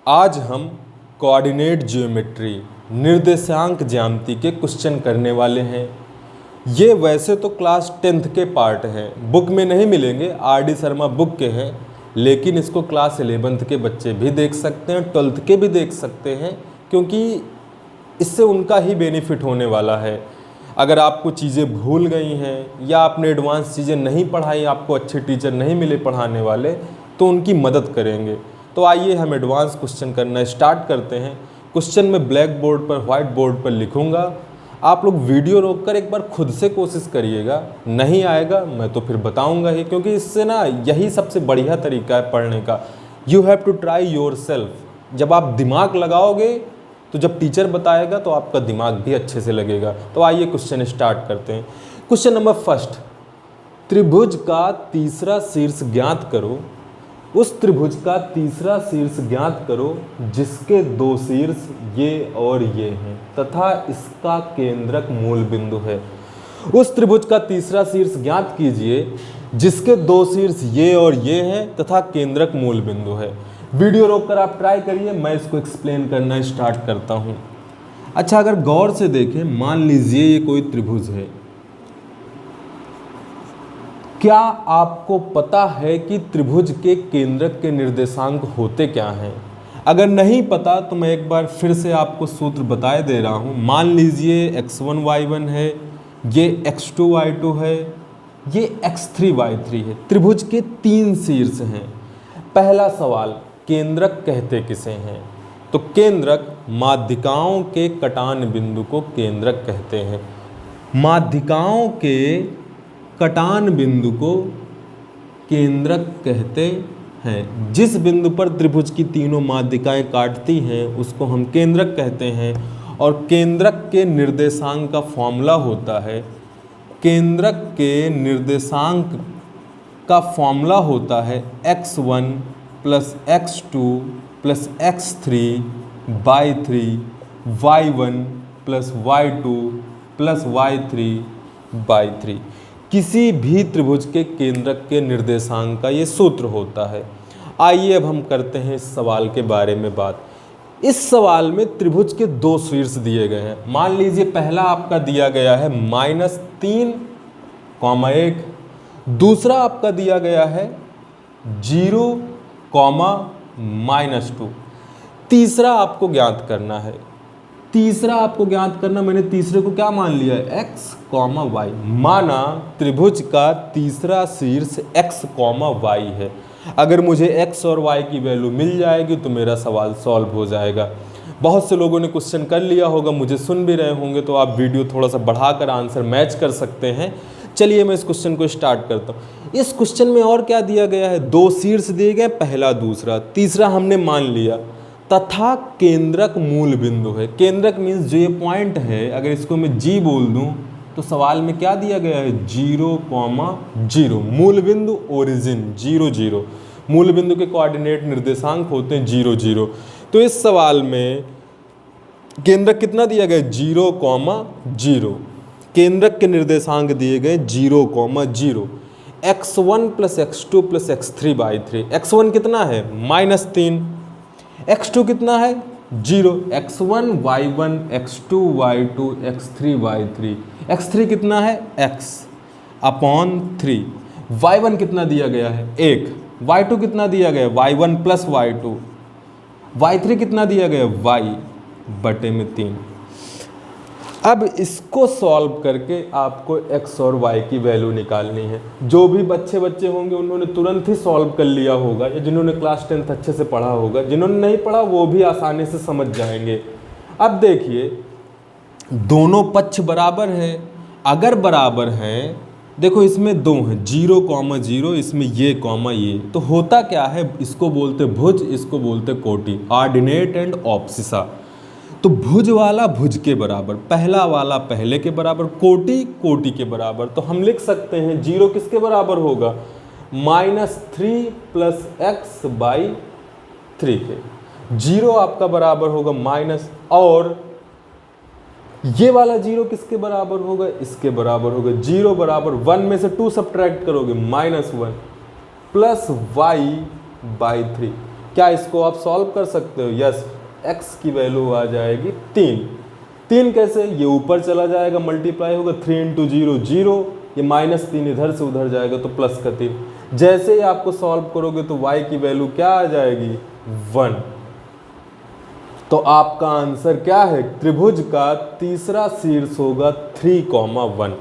आज हम coordinate geometry निर्देशांक ज्यामिति के क्वेश्चन करने वाले हैं। ये वैसे तो क्लास 10th के पार्ट हैं, बुक में नहीं मिलेंगे, RD शर्मा बुक के हैं, लेकिन इसको क्लास 11th के बच्चे भी देख सकते हैं, 12th के भी देख सकते हैं, क्योंकि इससे उनका ही बेनिफिट होने वाला है। अगर आपको चीज़ें भूल गई हैं या आपने एडवांस चीज़ें नहीं पढ़ाई, आपको अच्छे टीचर नहीं मिले पढ़ाने वाले, तो उनकी मदद करेंगे। तो आइए हम एडवांस क्वेश्चन करना स्टार्ट करते हैं। क्वेश्चन में ब्लैक बोर्ड पर, व्हाइट बोर्ड पर लिखूंगा, आप लोग वीडियो रोककर एक बार खुद से कोशिश करिएगा। नहीं आएगा मैं तो फिर बताऊंगा ही, क्योंकि इससे ना यही सबसे बढ़िया तरीका है पढ़ने का। You have to try yourself. जब आप दिमाग लगाओगे तो जब टीचर बताएगा तो आपका दिमाग भी अच्छे से लगेगा। तो आइए क्वेश्चन स्टार्ट करते हैं। क्वेश्चन नंबर फर्स्ट, त्रिभुज का तीसरा शीर्ष ज्ञात करो। उस त्रिभुज का तीसरा शीर्ष ज्ञात करो जिसके दो शीर्ष ये और ये हैं तथा इसका केंद्रक मूल बिंदु है। उस त्रिभुज का तीसरा शीर्ष ज्ञात कीजिए जिसके दो शीर्ष ये और ये हैं तथा केंद्रक मूल बिंदु है। वीडियो रोककर आप ट्राई करिए, मैं इसको एक्सप्लेन करना स्टार्ट करता हूँ। अच्छा, अगर गौर से देखें, मान लीजिए ये कोई त्रिभुज है। क्या आपको पता है कि त्रिभुज के केंद्रक के निर्देशांक होते क्या हैं? अगर नहीं पता तो मैं एक बार फिर से आपको सूत्र बताए दे रहा हूँ। मान लीजिए x1 y1 है, ये x2 y2 है, ये x3 y3 है। त्रिभुज के तीन शीर्ष हैं। पहला सवाल, केंद्रक कहते किसे हैं? तो केंद्रक माध्यिकाओं के कटान बिंदु को केंद्रक कहते हैं। माध्यिकाओं के कटान बिंदु को केंद्रक कहते हैं। जिस बिंदु पर त्रिभुज की तीनों माध्यिकाएं काटती हैं उसको हम केंद्रक कहते हैं। और केंद्रक के निर्देशांक का फॉर्मूला होता है, केंद्रक के निर्देशांक का फॉर्मूला होता है x1 plus x2 plus x3 by 3 y1 plus y2 plus y3 by 3। किसी भी त्रिभुज के केंद्रक के निर्देशांक का ये सूत्र होता है। आइए अब हम करते हैं इस सवाल के बारे में बात। इस सवाल में त्रिभुज के दो शीर्ष दिए गए हैं। मान लीजिए पहला आपका दिया गया है -3,1, दूसरा आपका दिया गया है 0, -2। तीसरा आपको ज्ञात करना है। मैंने तीसरे को क्या मान लिया है? x, y। माना त्रिभुज का तीसरा शीर्ष x, y है। अगर मुझे x और y की वैल्यू मिल जाएगी तो मेरा सवाल सॉल्व हो जाएगा। बहुत से लोगों ने क्वेश्चन कर लिया होगा, मुझे सुन भी रहे होंगे, तो आप वीडियो थोड़ा सा बढ़ाकर आंसर मैच कर सकते हैं। चलिए मैं इस क्वेश्चन को स्टार्ट करता हूँ। इस क्वेश्चन में और क्या दिया गया है? दो शीर्ष दिए गए, पहला दूसरा, तीसरा हमने मान लिया, तथा केंद्रक मूल बिंदु है। केंद्रक मीन्स जो ये पॉइंट है, अगर इसको मैं G बोल दूं तो सवाल में क्या दिया गया है? 0, 0। मूल बिंदु ओरिजिन 0, 0। मूल बिंदु के कोऑर्डिनेट निर्देशांक होते हैं 0, 0। तो इस सवाल में केंद्रक कितना दिया गया? 0, 0। केंद्रक के निर्देशांक दिए गए 0, 0। x1 plus x2 plus x3 by 3। x1 कितना है? -3। x2 कितना है? 0। x1 y1 x2 y2 x3 y3। x3 कितना है? x upon 3। y1 कितना दिया गया है? 1। y2 कितना दिया गया? y1 plus y2। y3 कितना दिया गया? y बटे में 3। अब इसको सॉल्व करके आपको x और y की वैल्यू निकालनी है। जो भी बच्चे होंगे उन्होंने तुरंत ही सॉल्व कर लिया होगा, या जिन्होंने क्लास 10th अच्छे से पढ़ा होगा। जिन्होंने नहीं पढ़ा वो भी आसानी से समझ जाएंगे। अब देखिए, दोनों पक्ष बराबर हैं। अगर बराबर हैं, देखो इसमें दो हैं, 0, 0, इसमें ये, ये, तो होता क्या है? इसको बोलते भुज, इसको बोलते कोटि, ऑर्डिनेट एंड ऑब्सिसा। तो भुज वाला भुज के बराबर, पहला वाला पहले के बराबर, कोटि कोटि के बराबर। तो हम लिख सकते हैं 0 किसके बराबर होगा? -3 प्लस x बाई 3 के। 0 आपका बराबर होगा माइनस, और ये वाला 0 किसके बराबर होगा? इसके बराबर होगा। 0 बराबर 1 में से 2 सब्ट्रैक्ट करोगे, -1 प्लस y बाई 3। क्या इसको आप सॉल्व कर सकते हो? यस, x की वैल्यू आ जाएगी 3। 3 कैसे? ये ऊपर चला जाएगा, मल्टीप्लाई होगा, 3 इंटू 0 0, ये -3 इधर से उधर जाएगा तो प्लस का 3। जैसे ही आपको सॉल्व करोगे तो y की वैल्यू क्या आ जाएगी? 1। तो आपका आंसर क्या है? त्रिभुज का तीसरा शीर्ष होगा 3,1।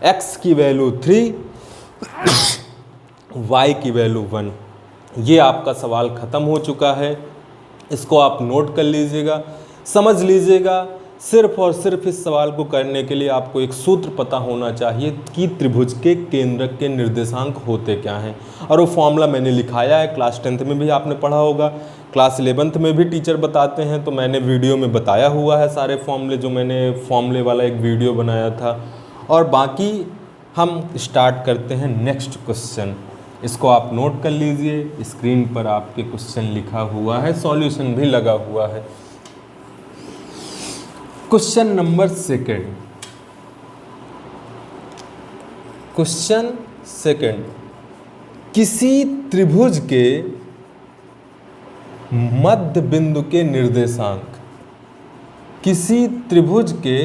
x की वैल्यू 3, y की वैल्यू 1। ये आपका सवाल ख़त्म हो चुका है। इसको आप नोट कर लीजिएगा, समझ लीजिएगा। सिर्फ और सिर्फ इस सवाल को करने के लिए आपको एक सूत्र पता होना चाहिए कि त्रिभुज के केंद्रक के निर्देशांक होते क्या हैं, और वो फॉर्मूला मैंने लिखाया है। क्लास 10th में भी आपने पढ़ा होगा, क्लास 11th में भी टीचर बताते हैं, तो मैंने वीडियो में बताया हुआ है सारे फॉर्मूले, जो मैंने फॉर्मूले वाला एक वीडियो बनाया था। और बाकी हम स्टार्ट करते हैं नेक्स्ट क्वेश्चन। इसको आप नोट कर लीजिए, स्क्रीन पर आपके क्वेश्चन लिखा हुआ है, सॉल्यूशन भी लगा हुआ है। Question number 2। क्वेश्चन 2, किसी त्रिभुज के मध्य बिंदु के निर्देशांक, किसी त्रिभुज के,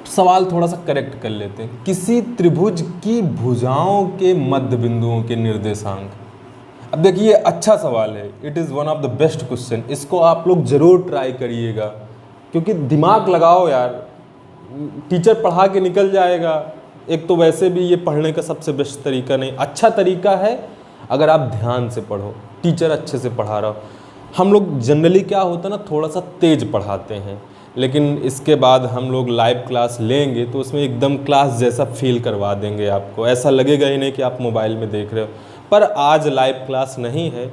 सवाल थोड़ा सा करेक्ट कर लेते हैं, किसी त्रिभुज की भुजाओं के मध्य बिंदुओं के निर्देशांक। अब देखिए, अच्छा सवाल है, it is one of the best question. इसको आप लोग ज़रूर ट्राई करिएगा, क्योंकि दिमाग लगाओ यार, टीचर पढ़ा के निकल जाएगा। एक तो वैसे भी ये पढ़ने का सबसे बेस्ट तरीका नहीं, अच्छा तरीका है अगर आप ध्यान से पढ़ो, टीचर अच्छे से पढ़ा रहा हो। हम लोग जनरली क्या होता है ना, थोड़ा सा तेज पढ़ाते हैं, लेकिन इसके बाद हम लोग लाइव क्लास लेंगे तो उसमें एकदम क्लास जैसा फील करवा देंगे आपको, ऐसा लगेगा ही नहीं कि आप मोबाइल में देख रहे हो। पर आज लाइव क्लास नहीं है,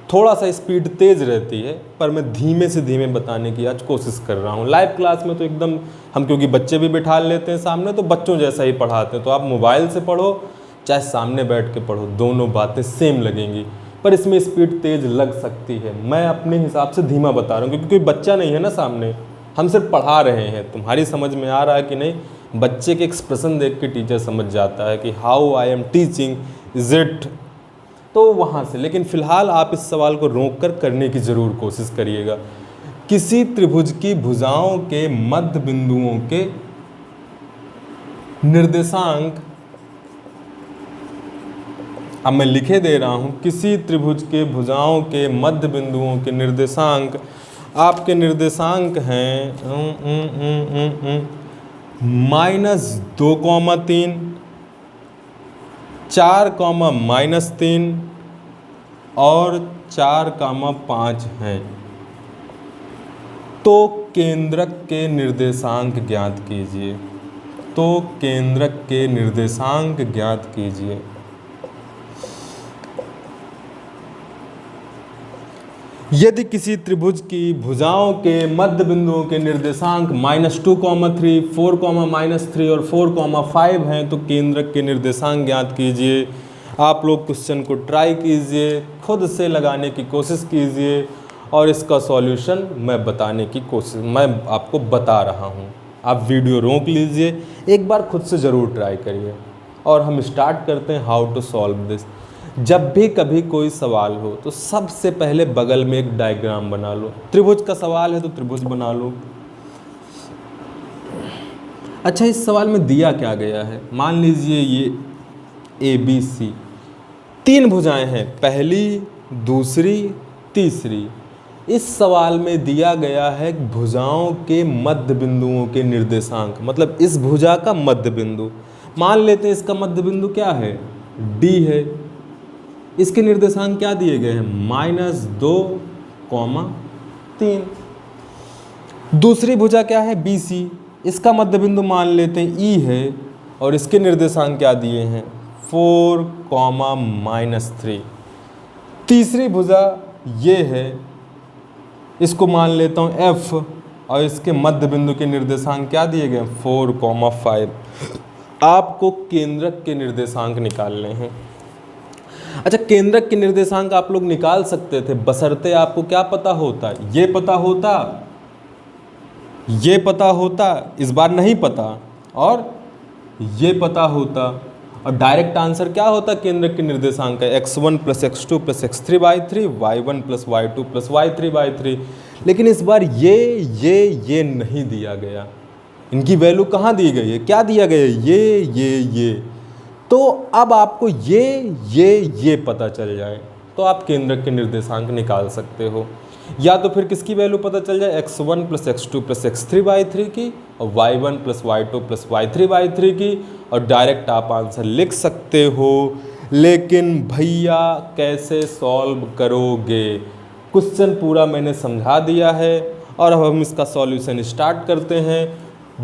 थोड़ा सा स्पीड तेज़ रहती है, पर मैं धीमे से धीमे बताने की आज कोशिश कर रहा हूँ। लाइव क्लास में तो एकदम हम, क्योंकि बच्चे भी बिठा लेते हैं सामने, तो बच्चों जैसा ही पढ़ाते हैं। तो आप मोबाइल से पढ़ो चाहे सामने बैठ के पढ़ो, दोनों बातें सेम लगेंगी, पर इसमें स्पीड तेज़ लग सकती है। मैं अपने हिसाब से धीमा बता रहा हूँ, क्योंकि कोई बच्चा नहीं है ना सामने, हम सिर्फ पढ़ा रहे हैं। तुम्हारी समझ में आ रहा है कि नहीं? बच्चे के एक्सप्रेशन देख के टीचर समझ जाता है कि how I am teaching, is it, तो वहाँ से। लेकिन फ़िलहाल आप इस सवाल को रोक कर करने की ज़रूर कोशिश करिएगा। किसी त्रिभुज की भुजाओं के मध्य बिंदुओं के निर्देशांक, अब मैं लिखे दे रहा हूँ, किसी त्रिभुज के भुजाओं के मध्य बिंदुओं के निर्देशांक, आपके निर्देशांक हैं -2,3, 4,-3 और 4,5 हैं। तो केंद्रक के निर्देशांक ज्ञात कीजिए। तो केंद्रक के निर्देशांक ज्ञात कीजिए। यदि किसी त्रिभुज की भुजाओं के मध्य बिंदुओं के निर्देशांक -2,3, 4,-3 और 4,5 हैं, तो केंद्रक के निर्देशांक ज्ञात कीजिए। आप लोग क्वेश्चन को ट्राई कीजिए, खुद से लगाने की कोशिश कीजिए, और इसका सॉल्यूशन मैं बताने की कोशिश, मैं आपको बता रहा हूँ। आप वीडियो रोक लीजिए, एक बार खुद से ज़रूर ट्राई करिए, और हम स्टार्ट करते हैं हाउ टू सॉल्व दिस। जब भी कभी कोई सवाल हो तो सबसे पहले बगल में एक डायग्राम बना लो। त्रिभुज का सवाल है तो त्रिभुज बना लो। अच्छा, इस सवाल में दिया क्या गया है? मान लीजिए ये ABC 3 भुजाएं हैं, पहली, दूसरी, तीसरी। इस सवाल में दिया गया है भुजाओं के मध्य बिंदुओं के निर्देशांक, मतलब इस भुजा का मध्य बिंदु। मान लेते हैं इसका मध्य बिंदु क्या है? D है। इसके निर्देशांक क्या दिए गए हैं? -2,3। दूसरी भुजा क्या है? BC। इसका मध्य बिंदु मान लेते हैं E है, और इसके निर्देशांक क्या दिए हैं? 4,-3। तीसरी भुजा ये है, इसको मान लेता हूँ F, और इसके मध्य बिंदु के निर्देशांक क्या दिए गए? 4,5। आपको केंद्रक के निर्देशांक निकालने हैं। अच्छा, केंद्रक के निर्देशांक आप लोग निकाल सकते थे, बशर्ते आपको क्या पता होता? ये पता होता, ये पता होता, इस बार नहीं पता, और ये पता होता। और डायरेक्ट आंसर क्या होता है केंद्रक के निर्देशांक का, x1 + x2 + x3/3 y1 + y2 + y3/3। लेकिन इस बार ये नहीं दिया गया, इनकी वैल्यू कहाँ दी गई है, क्या दिया गया है, ये। तो अब आपको ये पता चल जाए तो आप केंद्रक के निर्देशांक निकाल सकते हो। या तो फिर किसकी वैल्यू पता चल जाए, x1 + x2 + x3/3 की और y1 + y2 + y3/3 की, और डायरेक्ट आप आंसर लिख सकते हो। लेकिन भैया कैसे सॉल्व करोगे, क्वेश्चन पूरा मैंने समझा दिया है और अब हम इसका सॉल्यूशन स्टार्ट करते हैं।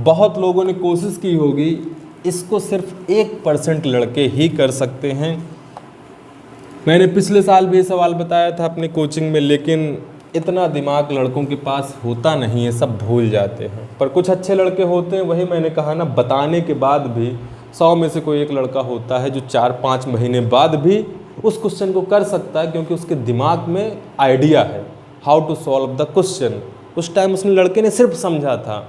बहुत लोगों ने कोशिश की होगी, इसको सिर्फ 1% लड़के ही कर सकते हैं। मैंने पिछले साल भी ये सवाल बताया था अपने कोचिंग में, लेकिन इतना दिमाग लड़कों के पास होता नहीं है, सब भूल जाते हैं। पर कुछ अच्छे लड़के होते हैं, वही मैंने कहा ना, बताने के बाद भी 100 में से कोई एक लड़का होता है जो 4-5 महीने बाद भी उस क्वेश्चन को कर सकता है, क्योंकि उसके दिमाग में आइडिया है how to solve the question. उस टाइम उसने लड़के ने सिर्फ समझा था,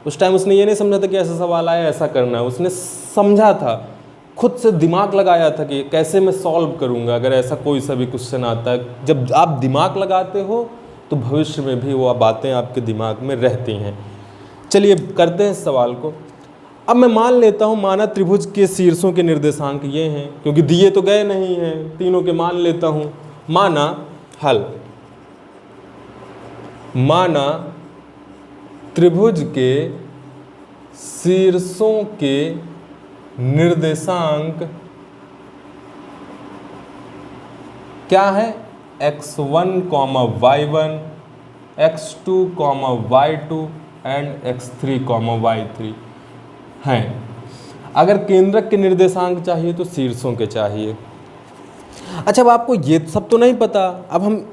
उस टाइम उसने ये नहीं समझा था कि ऐसा सवाल आया ऐसा करना है, उसने समझा था, खुद से दिमाग लगाया था कि कैसे मैं सॉल्व करूंगा अगर ऐसा कोई सा भी क्वेश्चन आता है। जब आप दिमाग लगाते हो तो भविष्य में भी वो बातें आपके दिमाग में रहती हैं। चलिए करते हैं इस सवाल को। अब मैं मान लेता हूँ, माना त्रिभुज के शीर्षों के निर्देशांक ये हैं, क्योंकि दिए तो गए नहीं हैं, तीनों के मान लेता हूँ। माना हल, माना त्रिभुज के शीर्षों के निर्देशांक क्या है, x1, y1, x2, y2 and x3, y3 हैं। अगर केंद्रक के निर्देशांक चाहिए तो शीर्षों के चाहिए। अच्छा, अब आपको ये सब तो नहीं पता, अब हम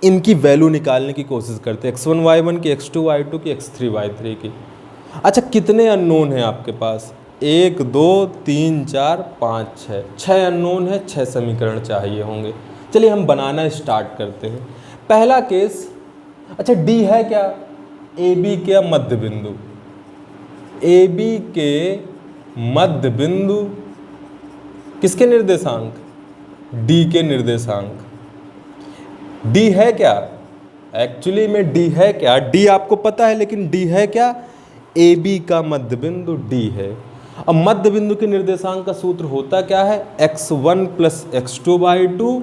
इनकी वैल्यू निकालने की कोशिश करते हैं, x1, y1 की, x2, y2 की, x3, y3 की। अच्छा, कितने अननोन हैं आपके पास, 1 2 3 4 5 6, 6 अननोन है, 6 समीकरण चाहिए होंगे। चलिए हम बनाना स्टार्ट करते हैं। पहला केस, अच्छा D है क्या, AB के मध्य बिंदु, AB के मध्य बिंदु किसके निर्देशांक, D के निर्देशांक। D है क्या, एक्चुअली में D है क्या, D आपको पता है, लेकिन D है क्या, AB का मध्य बिंदु D है। अब मध्य बिंदु के निर्देशांक का सूत्र होता क्या है, x1 + x2/2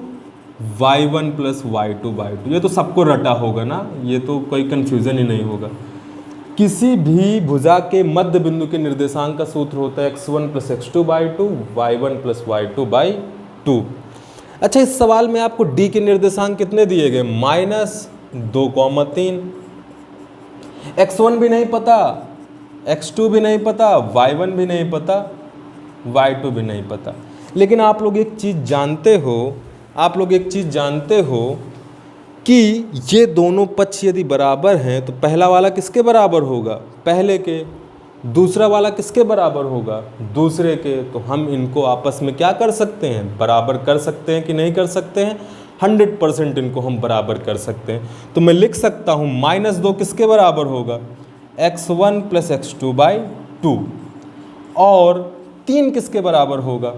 y1 + y2/2। ये तो सबको रटा होगा ना, ये तो कोई कंफ्यूजन ही नहीं होगा। किसी भी भुजा के मध्य बिंदु के निर्देशांक का सूत्र होता है x1 + x2/2 y1 + y2/2। अच्छा, इस सवाल में आपको D के निर्देशांक कितने दिए गए, -2,3। x1 भी नहीं पता, x2 भी नहीं पता, y1 भी नहीं पता, y2 भी नहीं पता। लेकिन आप लोग एक चीज़ जानते हो, आप लोग एक चीज़ जानते हो कि ये दोनों पक्ष यदि बराबर हैं तो पहला वाला किसके बराबर होगा, पहले के, दूसरा वाला किसके बराबर होगा, दूसरे के। तो हम इनको आपस में क्या कर सकते हैं, बराबर कर सकते हैं कि नहीं कर सकते हैं, 100% इनको हम बराबर कर सकते हैं। तो मैं लिख सकता हूँ -2 किसके बराबर होगा, x1 + x2/2, और 3 किसके बराबर होगा,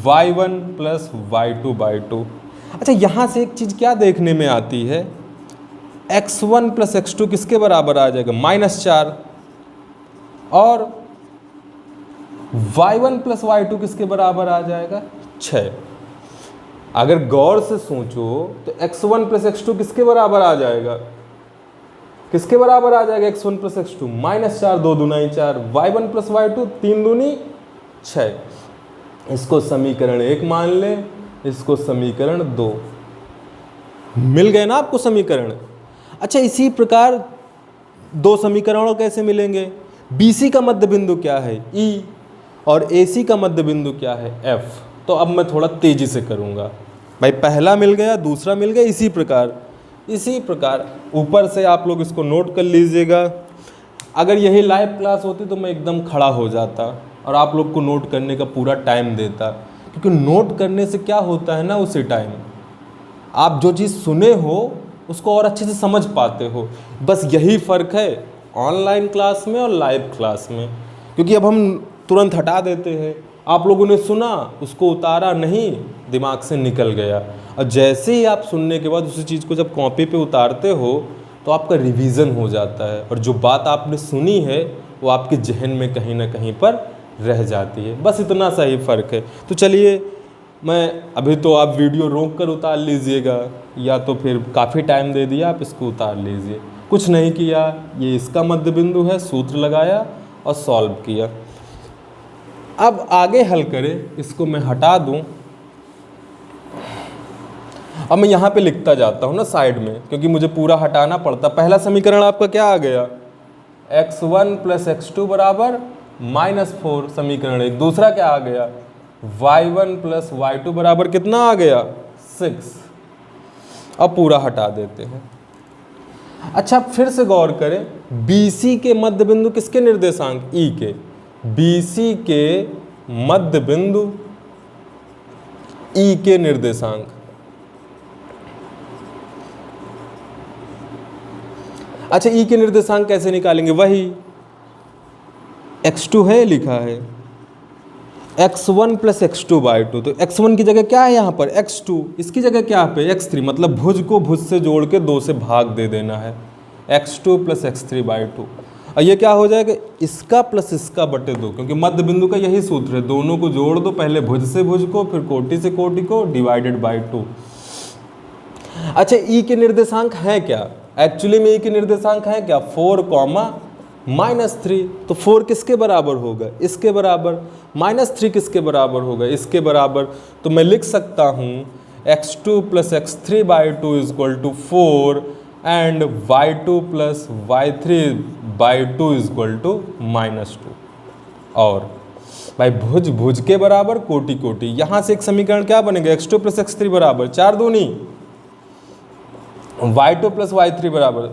y1 + y2/2। अच्छा, यहाँ से एक चीज़ क्या देखने में आती है, x1 + x2 किसके बराबर आ जाएगा, -4, और y1 + y2 किसके बराबर आ जाएगा, 6। अगर गौर से सोचो तो x1 + x2 किसके बराबर आ जाएगा, किसके बराबर आ जाएगा, x1 + x2, -4, 2 दूना 4, y1 + y2, 3 दूनी 6। इसको समीकरण 1 मान ले, इसको समीकरण 2। मिल गए ना आपको समीकरण। अच्छा, इसी प्रकार दो समीकरणों कैसे मिलेंगे, BC का मध्य बिंदु क्या है, E, और AC का मध्य बिंदु क्या है, F। तो अब मैं थोड़ा तेजी से करूँगा भाई, पहला मिल गया, दूसरा मिल गया, इसी प्रकार ऊपर से आप लोग इसको नोट कर लीजिएगा। अगर यही लाइव क्लास होती तो मैं एकदम खड़ा हो जाता और आप लोग को नोट करने का पूरा टाइम देता, क्योंकि नोट करने से क्या होता है ना, उसी टाइम आप जो चीज़ सुने हो उसको और अच्छे से समझ पाते हो। बस यही फ़र्क है ऑनलाइन क्लास में और लाइव क्लास में, क्योंकि अब हम तुरंत हटा देते हैं, आप लोगों ने सुना, उसको उतारा नहीं, दिमाग से निकल गया। और जैसे ही आप सुनने के बाद उसी चीज़ को जब कॉपी पे उतारते हो तो आपका रिवीजन हो जाता है, और जो बात आपने सुनी है वो आपके जहन में कहीं ना कहीं पर रह जाती है। बस इतना सा ही फ़र्क है। तो चलिए, मैं अभी तो आप वीडियो रोक कर उतार लीजिएगा, या तो फिर काफ़ी टाइम दे दिया आप इसको उतार लीजिए। कुछ नहीं किया, ये इसका मध्य बिंदु है, सूत्र लगाया और सॉल्व किया। अब आगे हल करें, इसको मैं हटा दूं। अब मैं यहाँ पे लिखता जाता हूँ ना साइड में, क्योंकि मुझे पूरा हटाना पड़ता। पहला समीकरण आपका क्या आ गया, x1 + x2 बराबर -4, समीकरण 1। दूसरा क्या आ गया, y1 + y2 बराबर कितना आ गया, 6। अब पूरा हटा देते हैं। अच्छा, फिर से गौर करें, BC के मध्य बिंदु किसके निर्देशांक, E के। BC के मध्य बिंदु E के निर्देशांक। अच्छा, E के निर्देशांक कैसे निकालेंगे, वही x2 है लिखा है, x1 + x2/2। तो x1 की जगह क्या है यहाँ पर, x2, इसकी जगह क्या पे x3, मतलब भुज को भुज से जोड़ के 2 से भाग दे देना है, x2 + x3/2। और ये क्या हो जाएगा, इसका प्लस इसका बटे 2, क्योंकि मध्य बिंदु का यही सूत्र है, दोनों को जोड़ दो, पहले भुज से भुज को, फिर कोटि से कोटि को, /2। अच्छा, E के निर्देशांक है क्या, एक्चुअली में E के निर्देशांक है क्या, 4, -3। तो 4 किसके बराबर होगा, इसके बराबर। -3 किसके बराबर होगा, इसके बराबर। तो मैं लिख सकता हूँ x2 + x3/2 = 4 and y2 + y3/2 = -2। और भाई भुज भुज के बराबर, कोटि कोटि, यहाँ से एक समीकरण क्या बनेगा, x2 + x3 बराबर 4 दूनी, y2 + y3 बराबर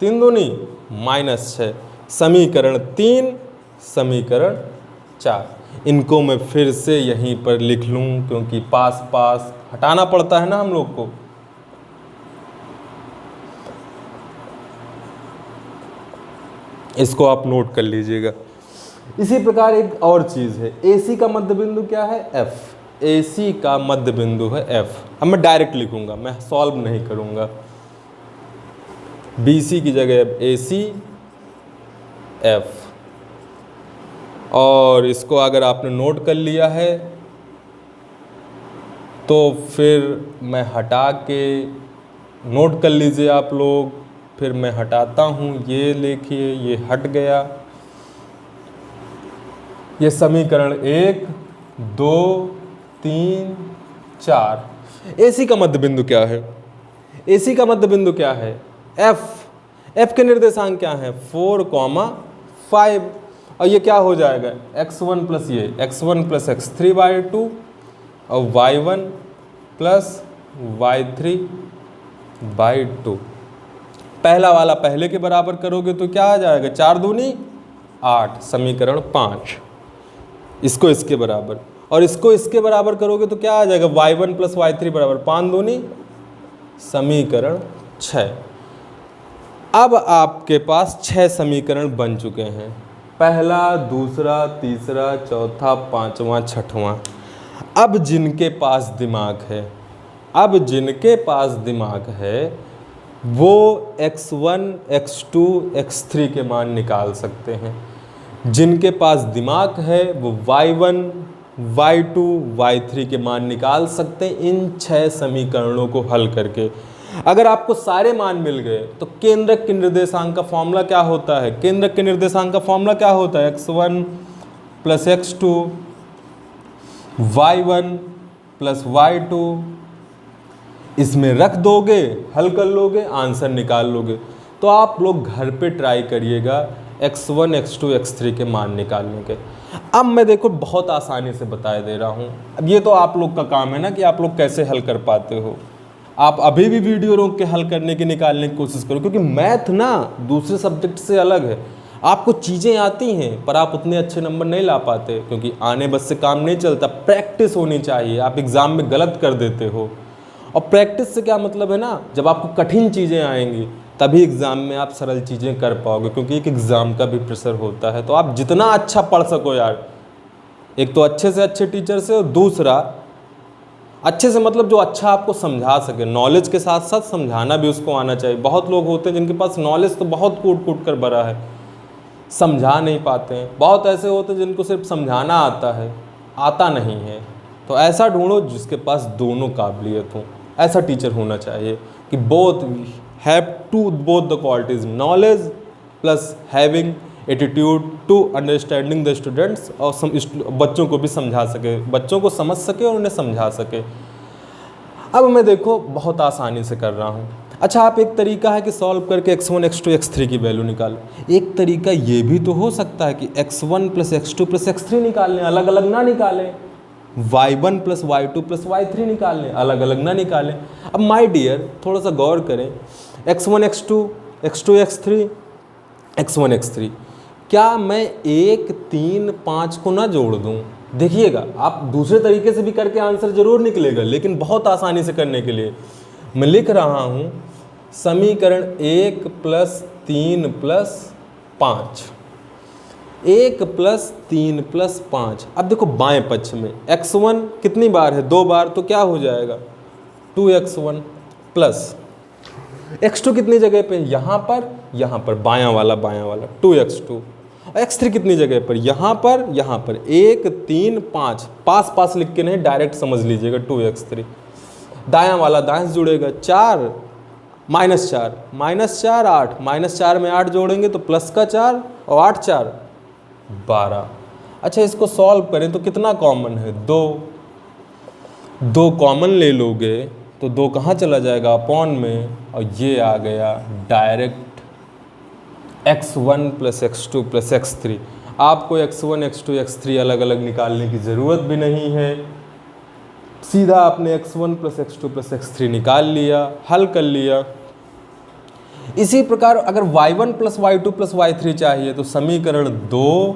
3 दूनी -6। समीकरण 3, समीकरण 4। इनको मैं फिर से यहीं पर लिख लूँ, क्योंकि पास पास हटाना पड़ता है ना हम लोग को। इसको आप नोट कर लीजिएगा। इसी प्रकार एक और चीज़ है, AC का मध्य बिंदु क्या है, F। AC का मध्य बिंदु है F। अब मैं डायरेक्ट लिखूंगा, मैं सॉल्व नहीं करूंगा। BC की जगह AC, F। और इसको अगर आपने नोट कर लिया है तो फिर मैं हटा के नोट कर लीजिए आप लोग। फिर मैं हटाता हूँ, ये देखिए ये हट गया। ये समीकरण 1, 2, 3, 4। AC का मध्य बिंदु क्या है, AC का मध्य बिंदु क्या है, F। F के निर्देशांक क्या है, 4, 5। और ये क्या हो जाएगा, x1 + ये x1 + x3/2 और y1 + y3/2। पहला वाला पहले के बराबर करोगे तो क्या आ जाएगा, 4 दूनी 8, समीकरण 5। इसको इसके बराबर, और इसको इसके बराबर करोगे तो क्या आ जाएगा, y1 + y3 बराबर 5 दूनी, समीकरण 6। अब आपके पास 6 समीकरण बन चुके हैं, पहला, दूसरा, तीसरा, चौथा, पांचवा, छठवां। अब जिनके पास दिमाग है, अब जिनके पास दिमाग है वो x1, x2, x3 के मान निकाल सकते हैं। जिनके पास दिमाग है वो y1, y2, y3 के मान निकाल सकते हैं इन 6 समीकरणों को हल करके। अगर आपको सारे मान मिल गए तो केंद्रक के निर्देशांक का फॉर्मूला क्या होता है, केंद्रक के निर्देशांक का फॉर्मूला क्या होता है, x1 + x2, y1 + y2। इसमें रख दोगे, हल कर लोगे, आंसर निकाल लोगे। तो आप लोग घर पे ट्राई करिएगा x1, x2, x3 के मान निकालने के। अब मैं देखो बहुत आसानी से बता दे रहा हूँ। अब ये तो आप लोग का काम है ना कि आप लोग कैसे हल कर पाते हो। आप अभी भी वीडियो रोक के हल करने की निकालने की कोशिश करो, क्योंकि मैथ ना दूसरे सब्जेक्ट से अलग है। आपको चीज़ें आती हैं पर आप उतने अच्छे नंबर नहीं ला पाते, क्योंकि आने बस से काम नहीं चलता, प्रैक्टिस होनी चाहिए। आप एग्ज़ाम में गलत कर देते हो, और प्रैक्टिस से क्या मतलब है ना, जब आपको कठिन चीज़ें आएंगी तभी एग्ज़ाम में आप सरल चीज़ें कर पाओगे, क्योंकि एक एग्ज़ाम का भी प्रेशर होता है। तो आप जितना अच्छा पढ़ सको यार, एक तो अच्छे से अच्छे टीचर से, और दूसरा अच्छे से मतलब जो अच्छा आपको समझा सके, नॉलेज के साथ साथ समझाना भी उसको आना चाहिए। बहुत लोग होते हैं जिनके पास नॉलेज तो बहुत कूट कूट कर भरा है, समझा नहीं पाते हैं। बहुत ऐसे होते हैं जिनको सिर्फ समझाना आता है, आता नहीं है। तो ऐसा ढूंढो जिसके पास दोनों काबिलियत हो। ऐसा टीचर होना चाहिए कि both have to both the qualities, knowledge plus having attitude to understanding the students, और बच्चों को भी समझा सके, बच्चों को समझ सके और उन्हें समझा सके। अब मैं देखो बहुत आसानी से कर रहा हूँ। अच्छा, आप एक तरीका है कि सॉल्व करके x1 x2 x3 की वैल्यू निकालो। एक तरीका ये भी तो हो सकता है कि x1 plus x2 plus x3 निकाल लें, अलग अलग ना निकालें। y1 plus y2 plus y3 निकाल लें, अलग अलग ना निकालें। अब माय डियर थोड़ा सा गौर करें, x1 x2 x2 x3 x1 x3, क्या मैं 1 3 5 को ना जोड़ दूं? देखिएगा, आप दूसरे तरीके से भी करके आंसर जरूर निकलेगा, लेकिन बहुत आसानी से करने के लिए मैं लिख रहा हूं समीकरण 1 प्लस 3 प्लस 5, 1 प्लस 3 प्लस 5। अब देखो बाएं पक्ष में x1 कितनी बार है? 2 बार, तो क्या हो जाएगा 2x1 प्लस x2 कितनी जगह पे? यहाँ पर बायां वाला 2x2। x3 कितनी जगह पर? यहाँ पर 1 3 5, पास पास लिख के नहीं, डायरेक्ट समझ लीजिएगा 2x3। दायां वाला दाएं से जुड़ेगा, 4 -4 8, -4 में 8 जोड़ेंगे तो प्लस का 4, और 8 4 12। अच्छा, इसको सॉल्व करें तो कितना कॉमन है? 2 कॉमन ले लोगे तो 2 कहाँ चला जाएगा? अपॉन में, और ये आ गया direct x1 plus x2 plus x3। आपको x1 x2 x3 अलग अलग निकालने की ज़रूरत भी नहीं है, सीधा आपने x1 plus x2 plus x3 निकाल लिया, हल कर लिया। इसी प्रकार अगर y1 plus y2 plus y3 चाहिए तो समीकरण 2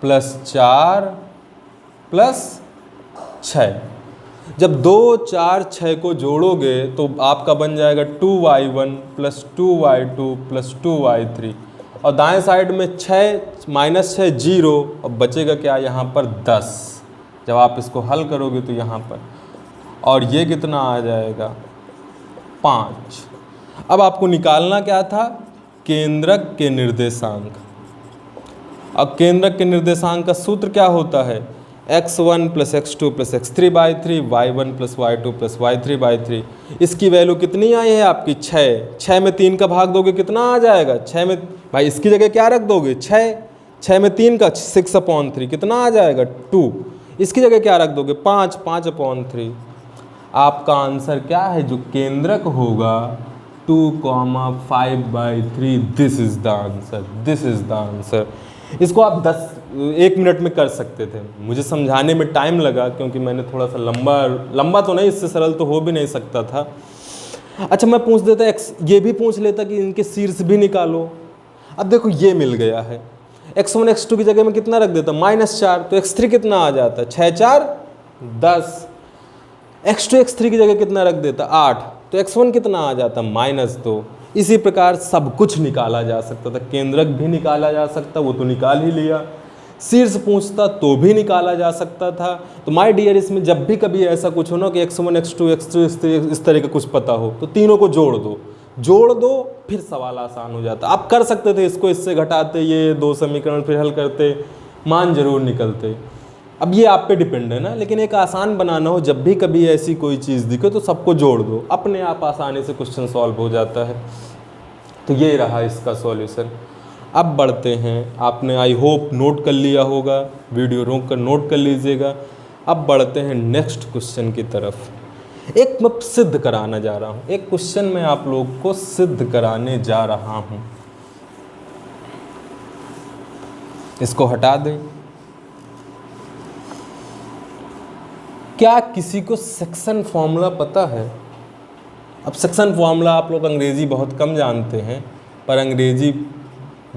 प्लस 4 प्लस 6, जब 2 4 6 को जोड़ोगे तो आपका बन जाएगा 2y1 plus 2y2 plus 2y3, और दाएं साइड में 6 -6 0, और बचेगा क्या यहाँ पर 10। जब आप इसको हल करोगे तो यहाँ पर, और ये कितना आ जाएगा 5। अब आपको निकालना क्या था? केंद्रक के निर्देशांक। अब केंद्रक के निर्देशांक का सूत्र क्या होता है? x1 plus x2 plus x3 by 3, y1 plus y2 plus y3 by 3। इसकी वैल्यू कितनी आई है आपकी? 6 में 3 का भाग दोगे कितना आ जाएगा? 6 में, भाई इसकी जगह क्या रख दोगे? 6 में 3 का 6/3 कितना आ जाएगा? 2। इसकी जगह क्या रख दोगे? 5/3। आपका आंसर क्या है जो केंद्रक होगा? 2,5/3। This is the answer, this is the answer. इसको आप 1 मिनट में कर सकते थे, मुझे समझाने में टाइम लगा क्योंकि मैंने थोड़ा सा लंबा तो नहीं, इससे सरल तो हो भी नहीं सकता था। अच्छा, मैं पूछ देता ये भी पूछ लेता कि इनके शीर्ष भी निकालो। अब देखो ये मिल गया है, x1 x2 की जगह में कितना रख देता? -4, तो x3 कितना आ जाता? 6 4 10। x2 x3 की जगह कितना रख देता? 8, तो x1 कितना आ जाता? -2। इसी प्रकार सब कुछ निकाला जा सकता था, केंद्रक भी निकाला जा सकता, वो तो निकाल ही लिया। शीर्ष पूछता तो भी निकाला जा सकता था। तो माय डियर, इसमें जब भी कभी ऐसा कुछ हो ना कि x1 x2 x3 इस तरह का कुछ पता हो तो तीनों को जोड़ दो, फिर सवाल आसान हो जाता। आप कर सकते थे इसको, इससे घटाते, ये 2 समीकरण फिर हल करते, मान जरूर निकलते। अब ये आप पे डिपेंड है ना, लेकिन एक आसान बनाना हो, जब भी कभी ऐसी कोई चीज़ दिखे तो सबको जोड़ दो, अपने आप आसानी से क्वेश्चन सॉल्व हो जाता है। तो ये रहा इसका सॉल्यूशन। अब बढ़ते हैं, आपने आई होप नोट कर लिया होगा, वीडियो रोक कर नोट कर लीजिएगा। अब बढ़ते हैं नेक्स्ट क्वेश्चन की तरफ। एक मैं सिद्ध कराना जा रहा हूँ, एक क्वेश्चन मैं आप लोग को सिद्ध कराने जा रहा हूँ। इसको हटा दें। क्या किसी को सेक्शन फॉर्मूला पता है? अब सेक्शन फॉर्मूला आप लोग अंग्रेज़ी बहुत कम जानते हैं, पर अंग्रेज़ी